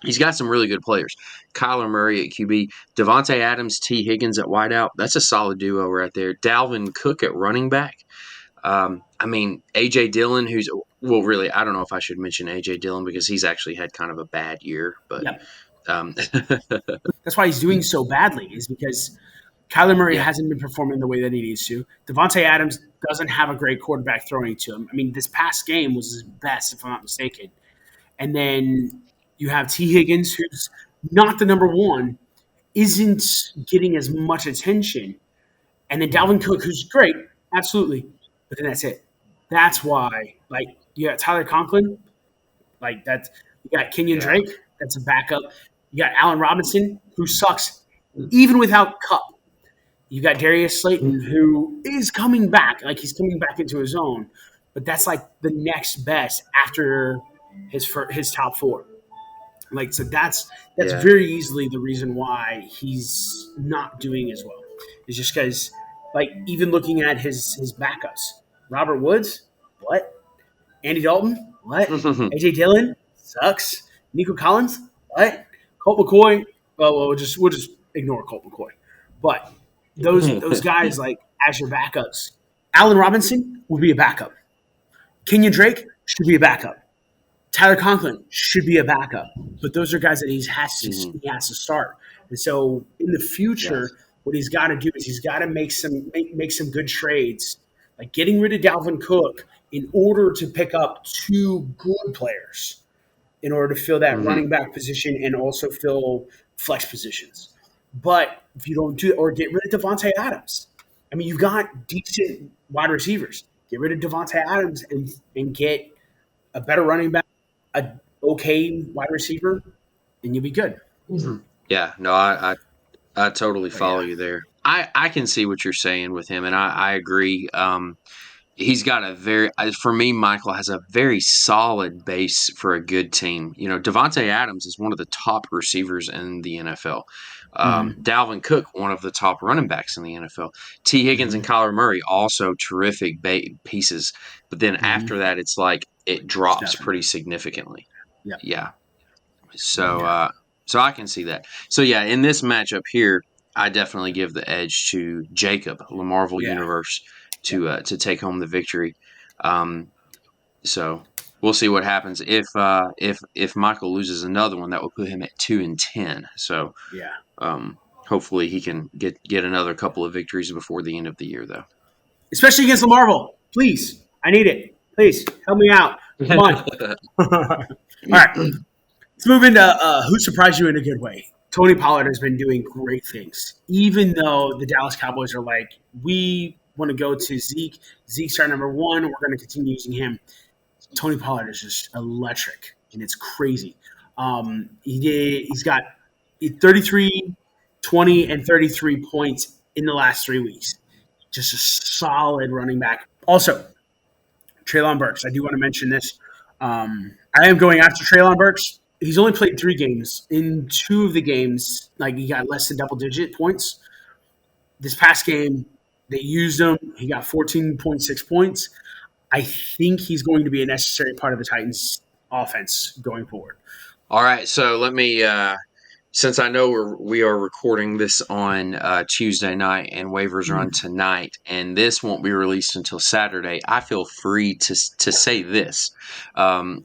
he's got some really good players. Kyler Murray at QB, Devontae Adams, T. Higgins at wideout. That's a solid duo right there. Dalvin Cook at running back. A.J. Dillon, really, I don't know if I should mention A.J. Dillon because he's actually had kind of a bad year. But Yep. um, That's why he's doing so badly, is because Kyler Murray Yeah. hasn't been performing the way that he needs to. Devontae Adams doesn't have a great quarterback throwing to him. I mean, this past game was his best, if I'm not mistaken. And then you have T. Higgins, who's not the number one, isn't getting as much attention. And then Dalvin Cook, who's great, absolutely. But then that's it. That's why, like, you got Tyler Conklin, like that's you got Kenyon Yeah. Drake, that's a backup. You got Allen Robinson, who sucks even without Cup. You got Darius Slayton, who is coming back, like he's coming back into his own, but that's like the next best after his top four. Like so, that's Yeah. very easily the reason why he's not doing as well. It's just because, like, even looking at his backups, Robert Woods, what? Andy Dalton, what? AJ Dillon sucks. Nico Collins, what? Colt McCoy, well, we'll just ignore Colt McCoy. But those guys, like, as your backups, Allen Robinson would be a backup. Kenyon Drake should be a backup. Tyler Conklin should be a backup, but those are guys that he has to start. And so in the future, what he's got to do is he's got to make some good trades, like getting rid of Dalvin Cook in order to pick up two good players in order to fill that running back position and also fill flex positions. But if you don't do, or get rid of Devontae Adams, I mean, you've got decent wide receivers. Get rid of Devontae Adams and get a better running back, a okay wide receiver, and you'll be good. Yeah, no, I totally follow you there. I can see what you're saying with him, and I agree. He's got for me, Michael has a very solid base for a good team. You know, Devontae Adams is one of the top receivers in the NFL. Dalvin Cook, one of the top running backs in the NFL. T. Higgins and Kyler Murray, also terrific pieces. But then after that, it's like it drops pretty significantly. Yep. Yeah. So I can see that. So yeah, in this matchup here, I definitely give the edge to Jacob, Lamarvel Universe, to take home the victory. So we'll see what happens if Michael loses another one. That will put him at 2-10. So hopefully he can get another couple of victories before the end of the year, though. Especially against Lamarvel. Please, I need it. Please help me out. Come on. All right. Let's move into who surprised you in a good way. Tony Pollard has been doing great things, even though the Dallas Cowboys are like, we want to go to Zeke. Zeke's our number one. We're going to continue using him. Tony Pollard is just electric, and it's crazy. He's got 33, 20, and 33 points in the last 3 weeks. Just a solid running back. Also, Treylon Burks. I do want to mention this. I am going after Treylon Burks. He's only played 3 games. In 2 of the games, like, he got less than double-digit points. This past game, they used him. He got 14.6 points. I think he's going to be a necessary part of the Titans' offense going forward. All right, so let me since I know we are recording this on Tuesday night and waivers are on tonight, and this won't be released until Saturday, I feel free to say this. I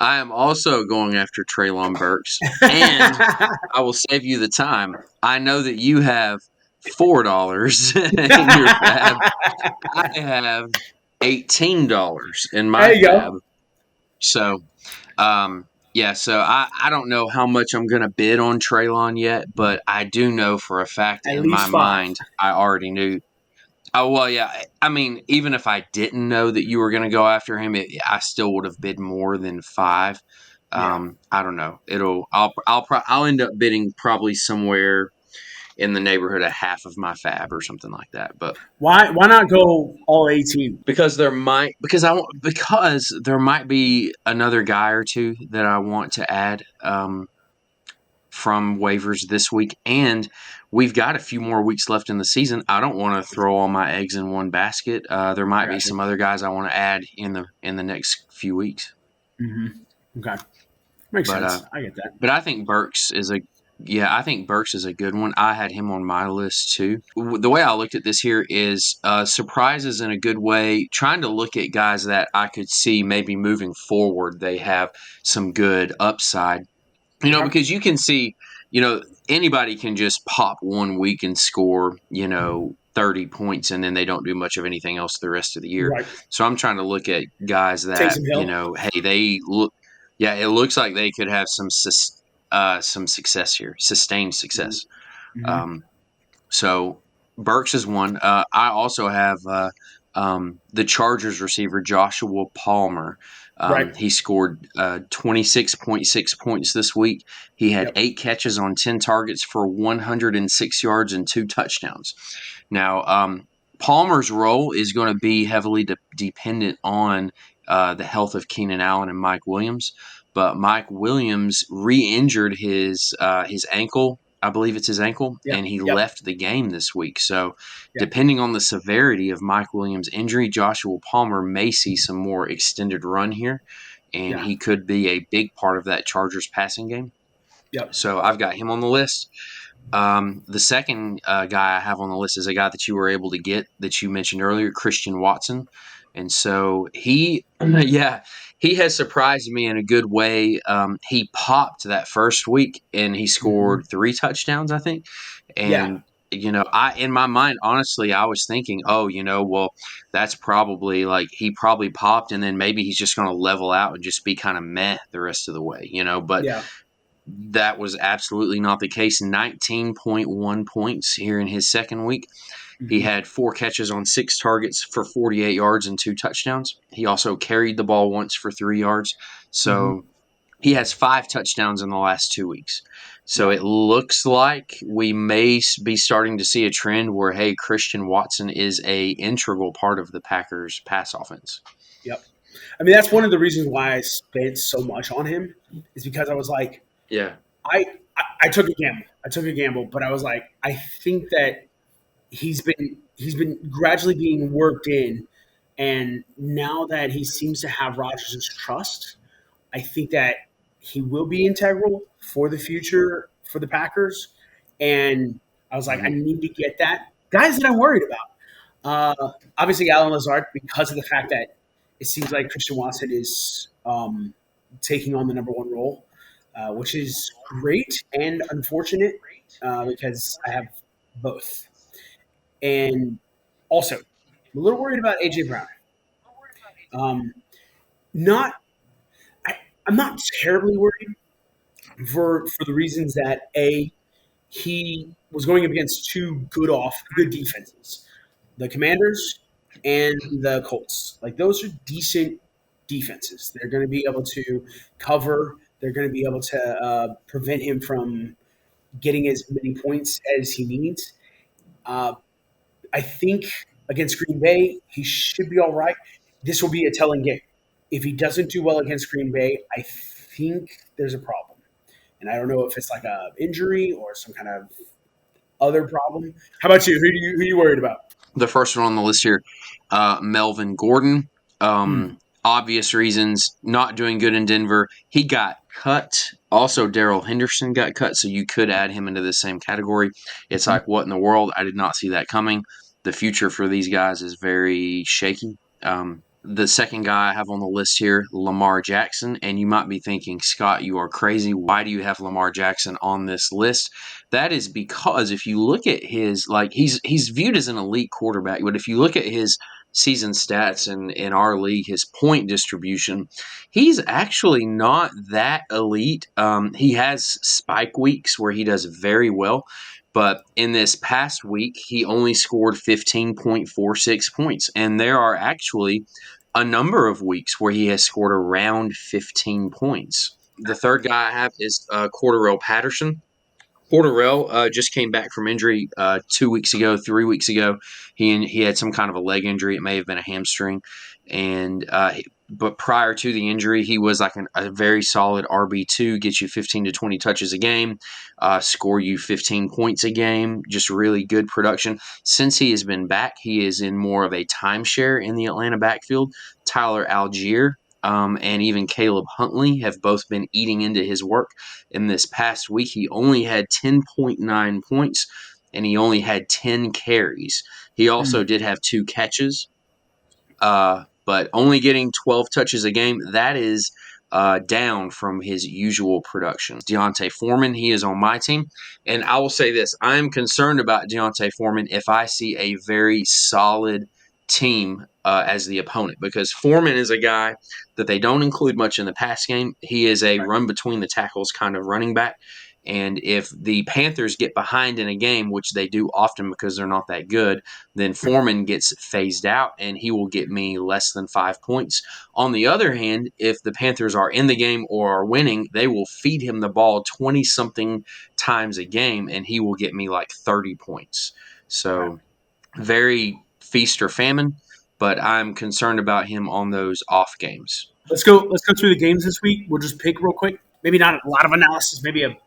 am also going after Treylon Burks, and I will save you the time. I know that you have $4 in your fab. I have $18 in my fab. So, so I don't know how much I'm going to bid on Treylon yet, but I do know for a fact in my mind I already knew. Oh, well, yeah. I mean, even if I didn't know that you were going to go after him, I still would have bid more than 5. I don't know. I'll end up bidding probably somewhere in the neighborhood of half of my fab or something like that. But why not go all 18? Because there might be another guy or two that I want to add from waivers this week, and we've got a few more weeks left in the season. I don't want to throw all my eggs in one basket. There might be some other guys I want to add in the next few weeks. Mm-hmm. Okay, makes sense. I get that. But I think Burks is a good one. I had him on my list too. The way I looked at this here is surprises in a good way, trying to look at guys that I could see maybe moving forward. They have some good upside, Okay. because you can see, anybody can just pop 1 week and score, 30 points, and then they don't do much of anything else the rest of the year. Right. So I'm trying to look at guys that, Taysom Hill. hey, they look, yeah, it looks like they could have some success here, sustained success. Mm-hmm. So Burks is one. I also have the Chargers receiver Joshua Palmer. Right. He scored 26.6 points this week. He had Yep. 8 catches on 10 targets for 106 yards and 2 touchdowns. Now, Palmer's role is going to be heavily dependent on the health of Keenan Allen and Mike Williams. But Mike Williams re-injured his ankle. I believe it's his ankle, Yep. and he Yep. left the game this week. So, Yep. depending on the severity of Mike Williams' injury, Joshua Palmer may see some more extended run here, and Yeah. he could be a big part of that Chargers passing game. Yep. So, I've got him on the list. The second guy I have on the list is a guy that you were able to get that you mentioned earlier, Christian Watson. And so he, he has surprised me in a good way. He popped that first week and he scored 3 touchdowns, I think. Yeah. And, in my mind, honestly, I was thinking, well, that's probably like he probably popped and then maybe he's just going to level out and just be kind of meh the rest of the way, but Yeah. that was absolutely not the case. 19.1 points here in his second week. He had 4 catches on 6 targets for 48 yards and 2 touchdowns. He also carried the ball once for 3 yards. So he has 5 touchdowns in the last 2 weeks. So it looks like we may be starting to see a trend where, hey, Christian Watson is a integral part of the Packers' pass offense. Yep. I mean, that's one of the reasons why I spent so much on him is because I was like, Yeah. I took a gamble. But I was like, I think that he's been gradually being worked in, and now that he seems to have Rodgers' trust, I think that he will be integral for the future for the Packers. And I was like, I need to get that guys that I'm worried about. Obviously, Alan Lazard, because of the fact that it seems like Christian Watson is taking on the number 1 role, which is great and unfortunate because I have both. And also, I'm a little worried about AJ Brown. Not, I'm not terribly worried for the reasons that he was going up against 2 good defenses, the Commanders and the Colts. Like those are decent defenses. They're going to be able to cover. They're going to be able to prevent him from getting as many points as he needs. I think against Green Bay, he should be all right. This will be a telling game. If he doesn't do well against Green Bay, I think there's a problem. And I don't know if it's like a injury or some kind of other problem. How about you? Who you worried about? The first one on the list here, Melvin Gordon. Obvious reasons, not doing good in Denver. He got cut. Also, Darrell Henderson got cut, so you could add him into the same category. It's like, what in the world? I did not see that coming. The future for these guys is very shaky. The second guy I have on the list here, Lamar Jackson, and you might be thinking, Scott, you are crazy. Why do you have Lamar Jackson on this list? That is because if you look at his, he's viewed as an elite quarterback, but if you look at his season stats in our league, his point distribution, he's actually not that elite. He has spike weeks where he does very well. But in this past week, he only scored 15.46 points. And there are actually a number of weeks where he has scored around 15 points. The third guy I have is Cordarrelle Patterson. Cordarrelle just came back from injury 2 weeks ago, 3 weeks ago. He had some kind of a leg injury. It may have been a hamstring. And but prior to the injury, he was like a very solid RB2, get you 15 to 20 touches a game, score you 15 points a game, just really good production. Since he has been back, he is in more of a timeshare in the Atlanta backfield. Tyler Algier and even Caleb Huntley have both been eating into his work. In this past week, he only had 10.9 points and he only had 10 carries. He also did have 2 catches, but only getting 12 touches a game. That is down from his usual production. Deontay Foreman, he is on my team. And I will say this, I'm concerned about Deontay Foreman if I see a very solid team as the opponent, because Foreman is a guy that they don't include much in the pass game. He is a run between the tackles kind of running back. And if the Panthers get behind in a game, which they do often because they're not that good, then Foreman gets phased out and he will get me less than 5 points. On the other hand, if the Panthers are in the game or are winning, they will feed him the ball 20-something times a game and he will get me like 30 points. So very feast or famine, but I'm concerned about him on those off games. Let's go through the games this week. We'll just pick real quick. Maybe not a lot of analysis, maybe a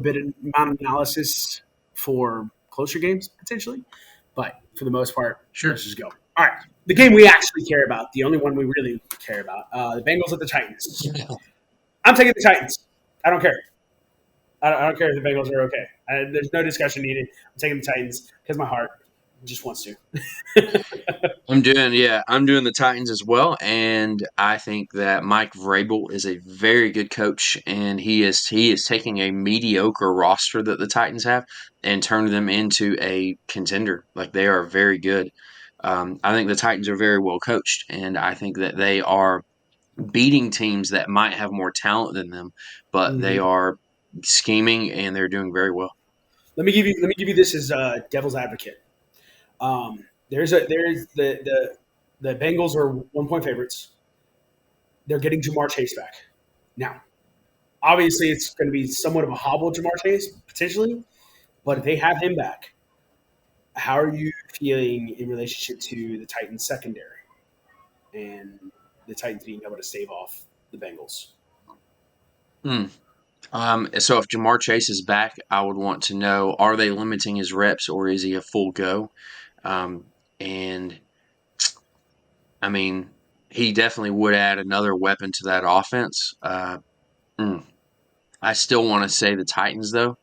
bit amount of analysis for closer games potentially, but for the most part, let's just go. All right, the game we actually care about, the only one we really care about, the Bengals at the Titans. I'm taking the Titans. I don't care. I don't care if the Bengals are okay. There's no discussion needed. I'm taking the Titans because my heart just wants to. I'm doing the Titans as well, and I think that Mike Vrabel is a very good coach, and he is taking a mediocre roster that the Titans have and turning them into a contender. Like, they are very good. I think the Titans are very well coached, and I think that they are beating teams that might have more talent than them, but they are scheming and they're doing very well. Let me give you this as devil's advocate. There's the Bengals are 1-point favorites. They're getting Jamar Chase back. Now, obviously, it's going to be somewhat of a hobble, Jamar Chase, potentially, but if they have him back, how are you feeling in relationship to the Titans secondary and the Titans being able to stave off the Bengals? So if Jamar Chase is back, I would want to know, are they limiting his reps or is he a full go? And I mean, he definitely would add another weapon to that offense. I still want to say the Titans, though.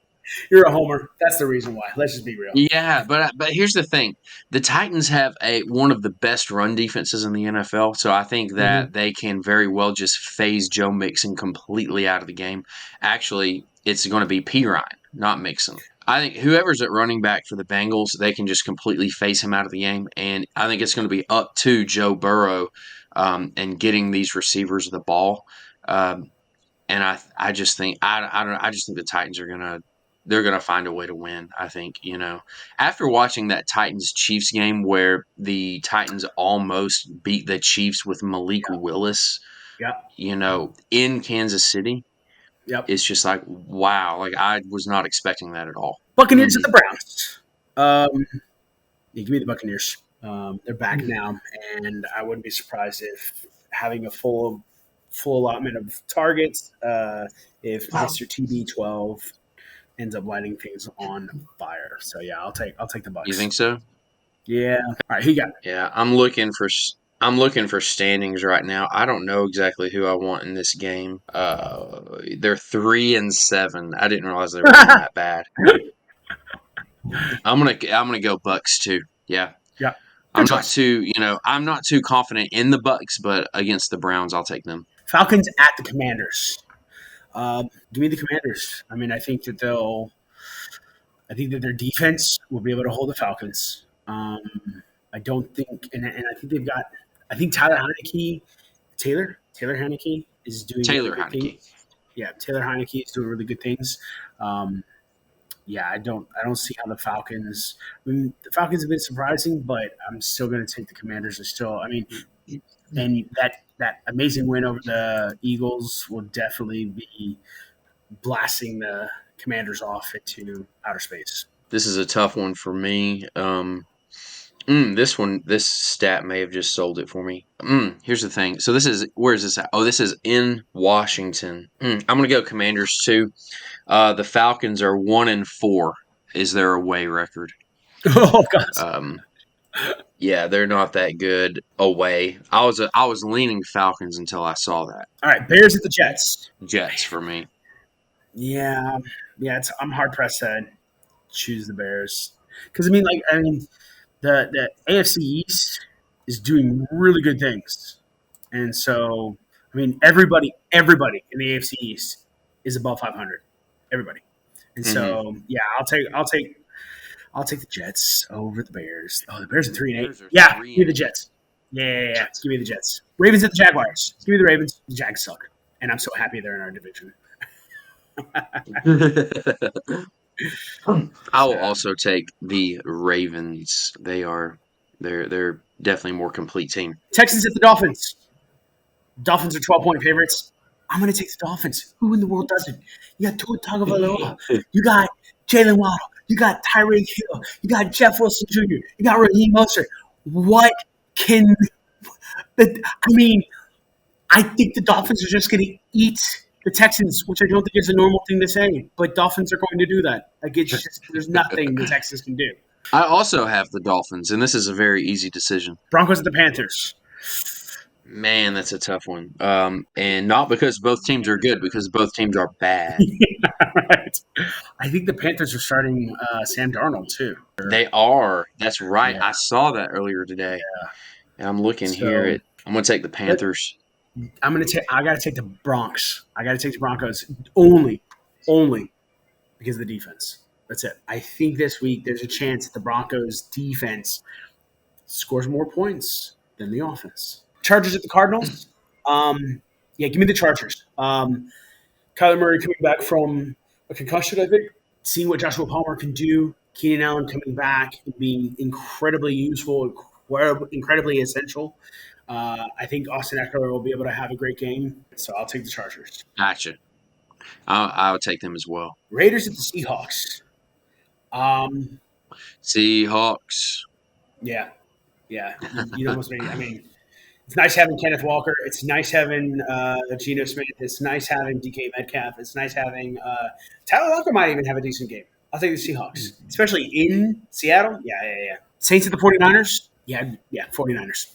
You're a homer. That's the reason why. Let's just be real. Yeah, but here's the thing: the Titans have one of the best run defenses in the NFL, so I think that they can very well just phase Joe Mixon completely out of the game. Actually, it's going to be P. Ryan, not Mixon. I think whoever's at running back for the Bengals, they can just completely phase him out of the game, and I think it's going to be up to Joe Burrow and getting these receivers the ball. And I just think I just think the Titans are gonna find a way to win. I think, after watching that Titans Chiefs game where the Titans almost beat the Chiefs with Malik Willis, in Kansas City, it's just like, wow, like I was not expecting that at all. Buccaneers at the Browns. Give me the Buccaneers. They're back now, and I wouldn't be surprised if having a full allotment of targets, if Mr. TB12 ends up lighting things on fire. So yeah, I'll take the Bucs. You think so? Yeah. All right, who you got? Yeah, I'm looking for standings right now. I don't know exactly who I want in this game. They're 3-7. I didn't realize they were even that bad. I'm gonna go Bucks too. Yeah. Yeah. I'm not too confident in the Bucks, but against the Browns, I'll take them. Falcons at the Commanders. Give me the Commanders. I mean, I think that their defense will be able to hold the Falcons. I don't think, and I think they've got. I think Taylor Heineke is doing Taylor Heineke. Yeah, Taylor Heineke is doing really good things. I don't see how the Falcons. I mean, the Falcons have been surprising, but I'm still going to take the Commanders. And that amazing win over the Eagles will definitely be blasting the Commanders off into outer space. This is a tough one for me. This stat may have just sold it for me. Here's the thing. So where is this at? Oh, this is in Washington. I'm gonna go Commanders too. The Falcons are 1-4. Is their away record? Oh, God. Um, yeah, they're not that good away. I was leaning Falcons until I saw that. All right, Bears at the Jets. Jets for me. Yeah. I'm hard pressed to choose the Bears because the AFC East is doing really good things, and so everybody in the AFC East is above 500. Everybody, and so yeah, I'll take the Jets over the Bears. Oh, the Bears are 3-8. Bears are Yeah, 3 give me the Jets. Yeah. Give me the Jets. Ravens at the Jaguars. Give me the Ravens. The Jags suck, and I'm so happy they're in our division. I will also take the Ravens. They're definitely a more complete team. Texans at the Dolphins. Dolphins are 12-point favorites. I'm going to take the Dolphins. Who in the world doesn't? You got Tua Tagovailoa. You got Jalen Waddle. You got Tyreek Hill. You got Jeff Wilson Jr. You got Raheem Mostert. What can – I think the Dolphins are just going to eat the Texans, which I don't think is a normal thing to say. But Dolphins are going to do that. There's nothing the Texans can do. I also have the Dolphins, and this is a very easy decision. Broncos at the Panthers. Man, that's a tough one. And not because both teams are good, because both teams are bad. Right. I think the Panthers are starting Sam Darnold, too. They are. That's right. Yeah. I saw that earlier today. Yeah. And I'm looking here. I'm going to take the Panthers. I got to take the Bronx. I got to take the Broncos only because of the defense. That's it. I think this week there's a chance that the Broncos defense scores more points than the offense. Chargers at the Cardinals. Give me the Chargers. Kyler Murray coming back from a concussion, I think. Seeing what Joshua Palmer can do. Keenan Allen coming back and being incredibly useful, incredibly essential. I think Austin Eckler will be able to have a great game. So I'll take the Chargers. Gotcha. I'll take them as well. Raiders at the Seahawks. Seahawks. Yeah. You almost made. It's nice having Kenneth Walker. It's nice having Geno Smith. It's nice having DK Metcalf. It's nice having Tyler Lockett might even have a decent game. I'll take the Seahawks, especially in Seattle. Yeah. Saints at the 49ers. Yeah, 49ers.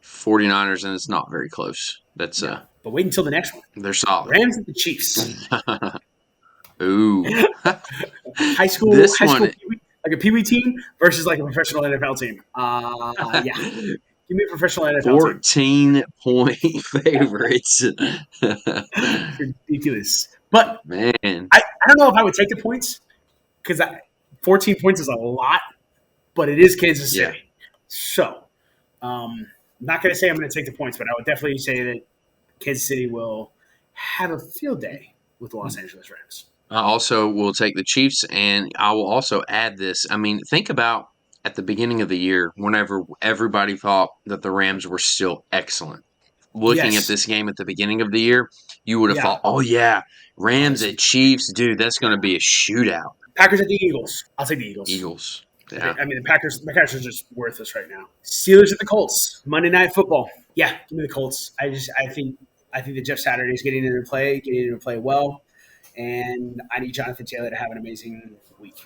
49ers, and it's not very close. That's but wait until the next one. They're solid. Rams at the Chiefs. Ooh. high school like a Pee-wee team versus like a professional NFL team. Yeah. Give me a professional NFL team. 14-point favorites. Ridiculous. But man, I don't know if I would take the points because 14 points is a lot, but it is Kansas City. Yeah. So I'm not going to say I'm going to take the points, but I would definitely say that Kansas City will have a field day with the Los Angeles Rams. I also will take the Chiefs, and I will also add this. Think about at the beginning of the year, whenever everybody thought that the Rams were still excellent. Looking at this game at the beginning of the year, you would have thought, oh, yeah, Rams at Chiefs, dude, that's going to be a shootout. Packers at the Eagles. I'll take the Eagles. Eagles. Yeah. The Packers are just worthless right now. Steelers at the Colts. Monday Night Football. Yeah, give me the Colts. I think that Jeff Saturday is getting into play well, and I need Jonathan Taylor to have an amazing week.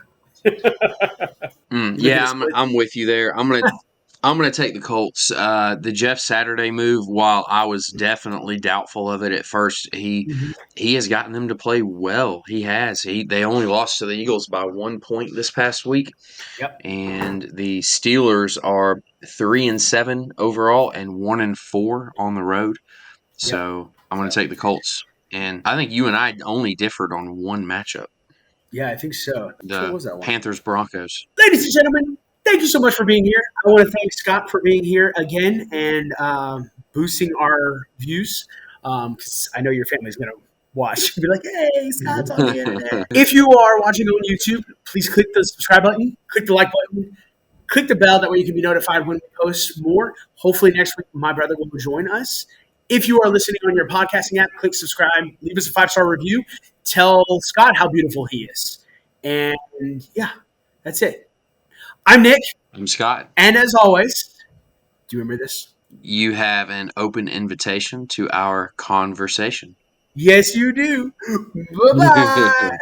I'm with you there. I'm gonna take the Colts. The Jeff Saturday move, while I was definitely doubtful of it at first, he has gotten them to play well. He has. They only lost to the Eagles by 1 point this past week. Yep. And the Steelers are 3-7 overall and 1-4 on the road. So I'm gonna take the Colts. And I think you and I only differed on one matchup. Yeah, I think so. What was that one? Panthers-Broncos. Ladies and gentlemen, thank you so much for being here. I want to thank Scott for being here again and boosting our views because I know your family's going to watch and be like, hey, Scott's on the internet. If you are watching on YouTube, please click the subscribe button, click the like button, click the bell. That way you can be notified when we post more. Hopefully next week my brother will join us. If you are listening on your podcasting app, click subscribe, leave us a 5-star review. Tell Scott how beautiful he is. And, yeah, that's it. I'm Nick, I'm Scott. and as always, do you remember this? You have an open invitation to our conversation. Yes, you do. Bye bye.